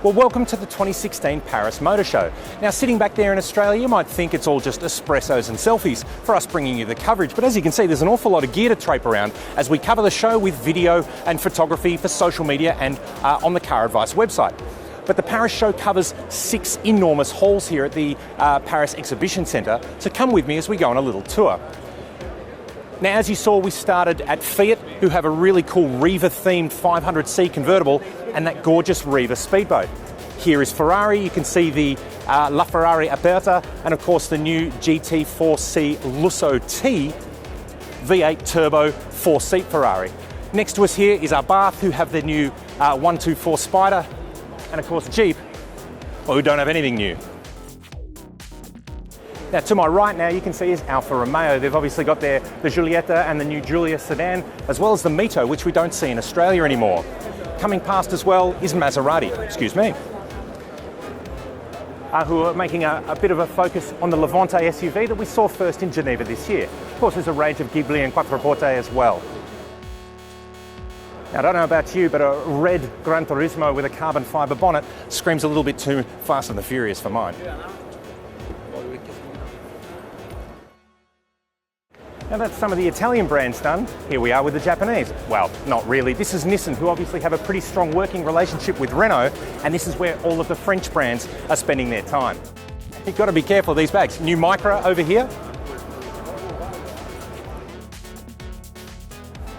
Well, welcome to the 2016 Paris Motor Show. Now, sitting back there in Australia, you might think it's all just espressos and selfies for us bringing you the coverage, but as you can see, there's an awful lot of gear to trape around as we cover the show with video and photography for social media and on the CarAdvice website. But the Paris show covers 6 enormous halls here at the Paris Exhibition Centre, so come with me as we go on a little tour. Now, as you saw, we started at Fiat, who have a really cool Riva-themed 500c convertible and that gorgeous Riva speedboat. Here is Ferrari. You can see the LaFerrari Aperta and, of course, the new GT4C Lusso T V8 turbo 4-seat Ferrari. Next to us here is Abarth, who have the new 124 Spider, and, of course, Jeep, well, who don't have anything new. Now, to my right now, you can see is Alfa Romeo. They've obviously got the Giulietta and the new Giulia sedan, as well as the Mito, which we don't see in Australia anymore. Coming past as well is Maserati, who are making a bit of a focus on the Levante SUV that we saw first in Geneva this year. Of course, there's a range of Ghibli and Quattroporte as well. Now, I don't know about you, but a red Gran Turismo with a carbon fibre bonnet screams a little bit too Fast and the Furious for mine. Now, that's some of the Italian brands done. Here we are with the Japanese. Well, not really. This is Nissan, who obviously have a pretty strong working relationship with Renault, and this is where all of the French brands are spending their time. You've got to be careful of these bags. New Micra over here.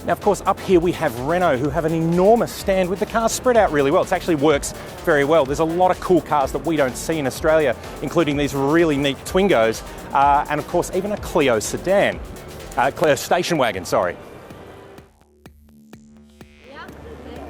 Now, of course, up here we have Renault, who have an enormous stand with the cars spread out really well. It actually works very well. There's a lot of cool cars that we don't see in Australia, including these really neat Twingos, and of course, even a Clio sedan. Clio station wagon, sorry.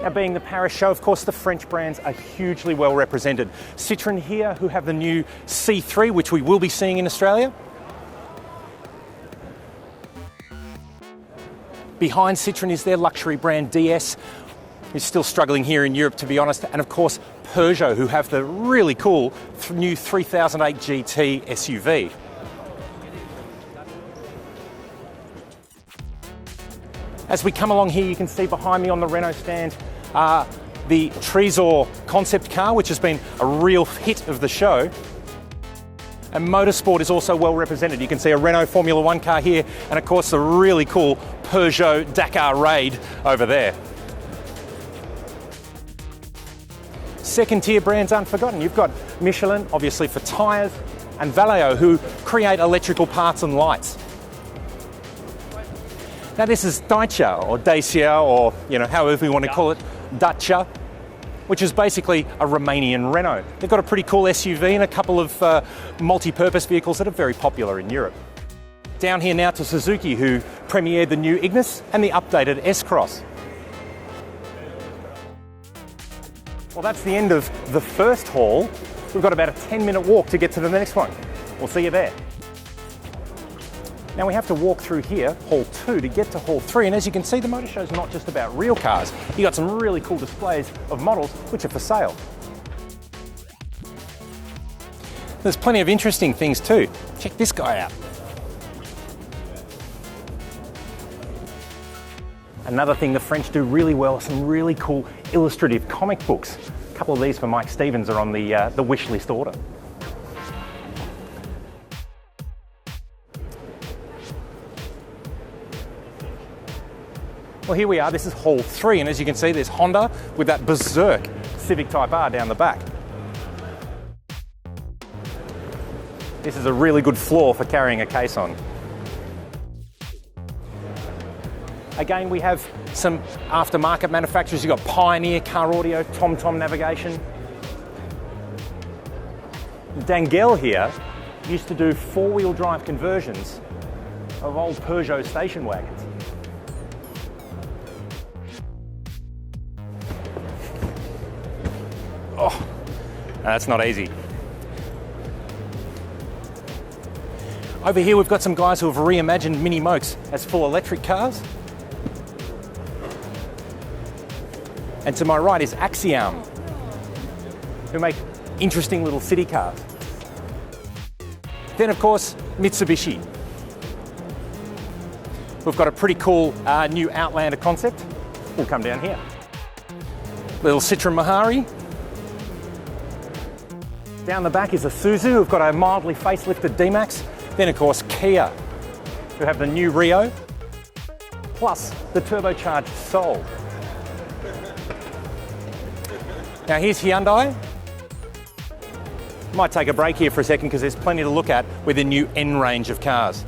Now, being the Paris show, of course, the French brands are hugely well represented. Citroën here, who have the new C3, which we will be seeing in Australia. Behind Citroën is their luxury brand DS, who's still struggling here in Europe, to be honest. And of course, Peugeot, who have the really cool new 3008 GT SUV. As we come along here, you can see behind me on the Renault stand the Trésor concept car, which has been a real hit of the show. And motorsport is also well represented. You can see a Renault Formula One car here, and of course the really cool Peugeot Dakar Raid over there. Second tier brands aren't forgotten. You've got Michelin, obviously for tyres, and Valeo, who create electrical parts and lights. Now, this is Dacia, or however you want to call it, Dacia, which is basically a Romanian Renault. They've got a pretty cool SUV and a couple of multi-purpose vehicles that are very popular in Europe. Down here now to Suzuki, who premiered the new Ignis and the updated S-Cross. Well, that's the end of the first hall. We've got about a 10-minute walk to get to the next one. We'll see you there. Now, we have to walk through here, Hall 2, to get to Hall 3, and as you can see, the motor show's not just about real cars. You've got some really cool displays of models which are for sale. There's plenty of interesting things too. Check this guy out. Another thing the French do really well are some really cool illustrative comic books. A couple of these for Mike Stevens are on the wish list order. Well, here we are. This is Hall 3, and as you can see, there's Honda with that berserk Civic Type R down the back. This is a really good floor for carrying a case on. Again, we have some aftermarket manufacturers. You've got Pioneer Car Audio, TomTom Navigation. Dangel here used to do four-wheel drive conversions of old Peugeot station wagons. Oh, that's not easy. Over here we've got some guys who have reimagined Mini Mokes as full electric cars. And to my right is Axiom, who make interesting little city cars. Then of course, Mitsubishi. We've got a pretty cool new Outlander concept. We'll come down here. Little Citroën Mahari. Down the back is a Isuzu, who've got a mildly facelifted D-Max. Then of course Kia, who have the new Rio, plus the turbocharged Soul. Now here's Hyundai. Might take a break here for a second because there's plenty to look at with the new N range of cars.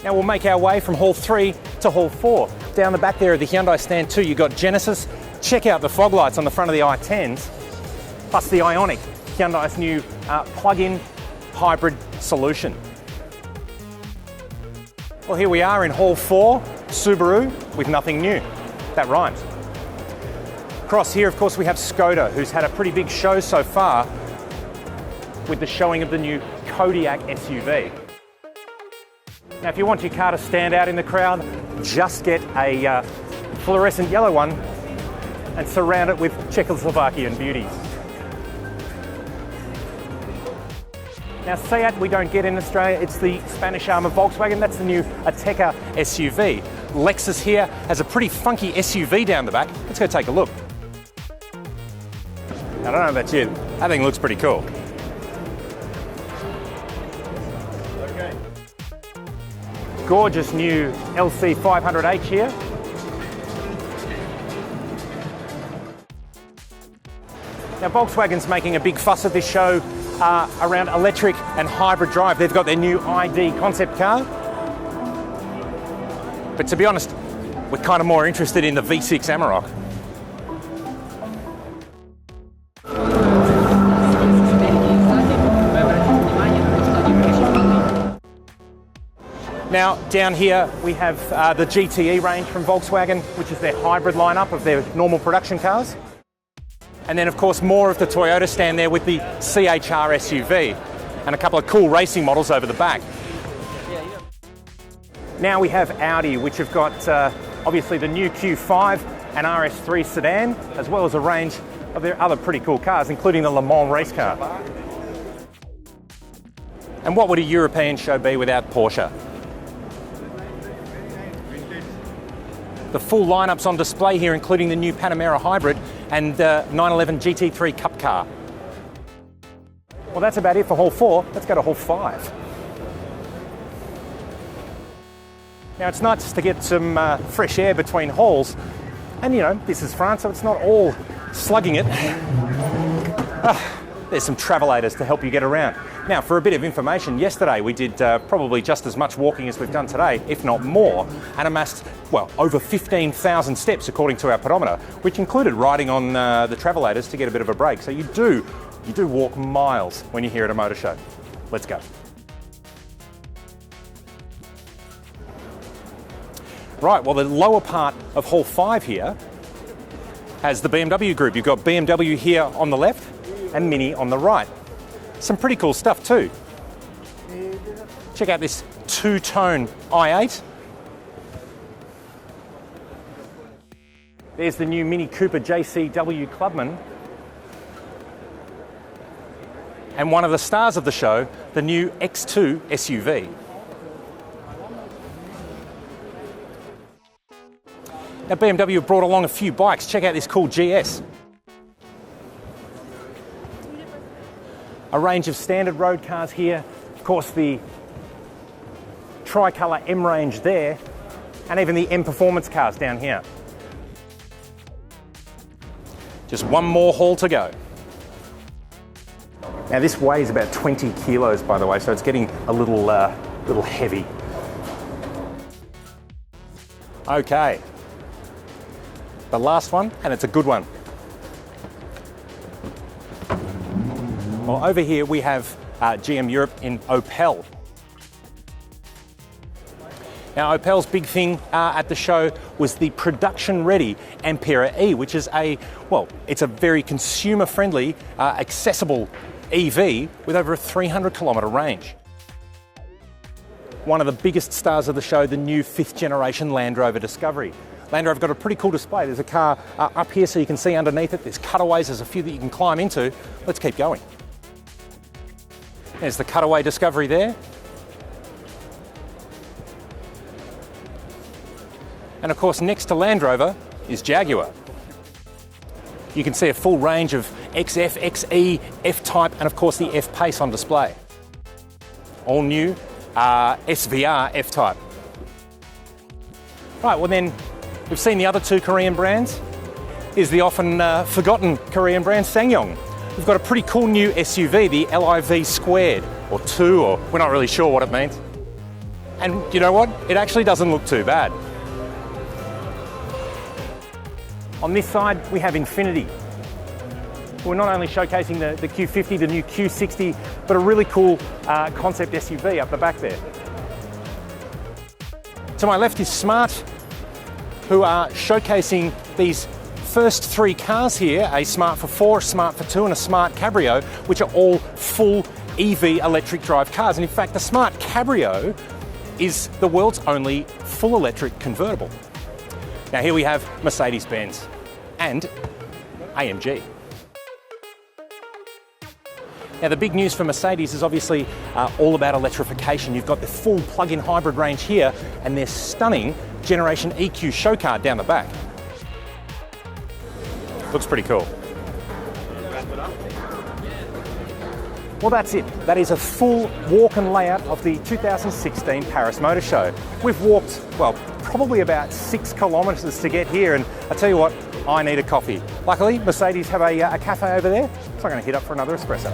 Now we'll make our way from Hall 3 to Hall 4. Down the back there of the Hyundai stand too, you've got Genesis. Check out the fog lights on the front of the i10s, plus the Ioniq, Hyundai's new plug-in hybrid solution. Well, here we are in Hall 4, Subaru with nothing new. That rhymes. Across here, of course, we have Skoda, who's had a pretty big show so far with the showing of the new Kodiaq SUV. Now, if you want your car to stand out in the crowd, just get a fluorescent yellow one and surround it with Czechoslovakian beauties. Now, Seat we don't get in Australia, it's the Spanish arm of Volkswagen, that's the new Ateca SUV. Lexus here has a pretty funky SUV down the back. Let's go take a look. I don't know about you, that thing looks pretty cool. Gorgeous new LC 500H here. Now Volkswagen's making a big fuss at this show around electric and hybrid drive. They've got their new ID concept car. But to be honest, we're kind of more interested in the V6 Amarok. Now, down here we have the GTE range from Volkswagen, which is their hybrid lineup of their normal production cars. And then, of course, more of the Toyota stand there with the CHR SUV and a couple of cool racing models over the back. Now we have Audi, which have got obviously the new Q5 and RS3 sedan, as well as a range of their other pretty cool cars, including the Le Mans race car. And what would a European show be without Porsche? The full lineup's on display here, including the new Panamera Hybrid and the 911 GT3 Cup car. Well, that's about it for Hall 4. Let's go to Hall 5. Now, it's nice to get some fresh air between halls. And, you know, this is France, so it's not all slugging it. There's some travelators to help you get around. Now, for a bit of information, yesterday we did probably just as much walking as we've done today, if not more, and amassed, well, over 15,000 steps according to our pedometer, which included riding on the travelators to get a bit of a break. So you do walk miles when you're here at a motor show. Let's go. Right, well, the lower part of Hall 5 here has the BMW group. You've got BMW here on the left and Mini on the right. Some pretty cool stuff too. Check out this two-tone i8. There's the new Mini Cooper JCW Clubman. And one of the stars of the show, the new X2 SUV. Now BMW have brought along a few bikes. Check out this cool GS. A range of standard road cars here. Of course, the tricolour M range there, and even the M Performance cars down here. Just one more hall to go. Now this weighs about 20 kilos, by the way, so it's getting a little heavy. Okay. The last one, and it's a good one. Well, over here we have GM Europe in Opel. Now, Opel's big thing at the show was the production-ready Ampera E, which is it's a very consumer-friendly, accessible EV with over a 300-kilometre range. One of the biggest stars of the show, the new 5th-generation Land Rover Discovery. Land Rover got a pretty cool display. There's a car up here so you can see underneath it. There's cutaways, there's a few that you can climb into. Let's keep going. There's the cutaway Discovery there. And of course, next to Land Rover is Jaguar. You can see a full range of XF, XE, F-Type, and of course the F-Pace on display. All new SVR F-Type. Right, well then, we've seen the other two Korean brands. Is the often forgotten Korean brand SsangYong. We've got a pretty cool new SUV, the LIV Squared, or 2, or we're not really sure what it means. And you know what? It actually doesn't look too bad. On this side, we have Infiniti. We're not only showcasing the Q50, the new Q60, but a really cool concept SUV up the back there. To my left is Smart, who are showcasing these first three cars here, a Smart for 4, a Smart for 2 and a Smart Cabrio, which are all full EV electric drive cars. And in fact, the Smart Cabrio is the world's only full electric convertible. Now here we have Mercedes-Benz and AMG. Now the big news for Mercedes is obviously all about electrification. You've got the full plug-in hybrid range here and their stunning Generation EQ show card down the back. Looks pretty cool. Well, that's it. That is a full walk and layout of the 2016 Paris Motor Show. We've walked, well, probably about 6 kilometres to get here, and I tell you what, I need a coffee. Luckily, Mercedes have a cafe over there, so I'm going to hit up for another espresso.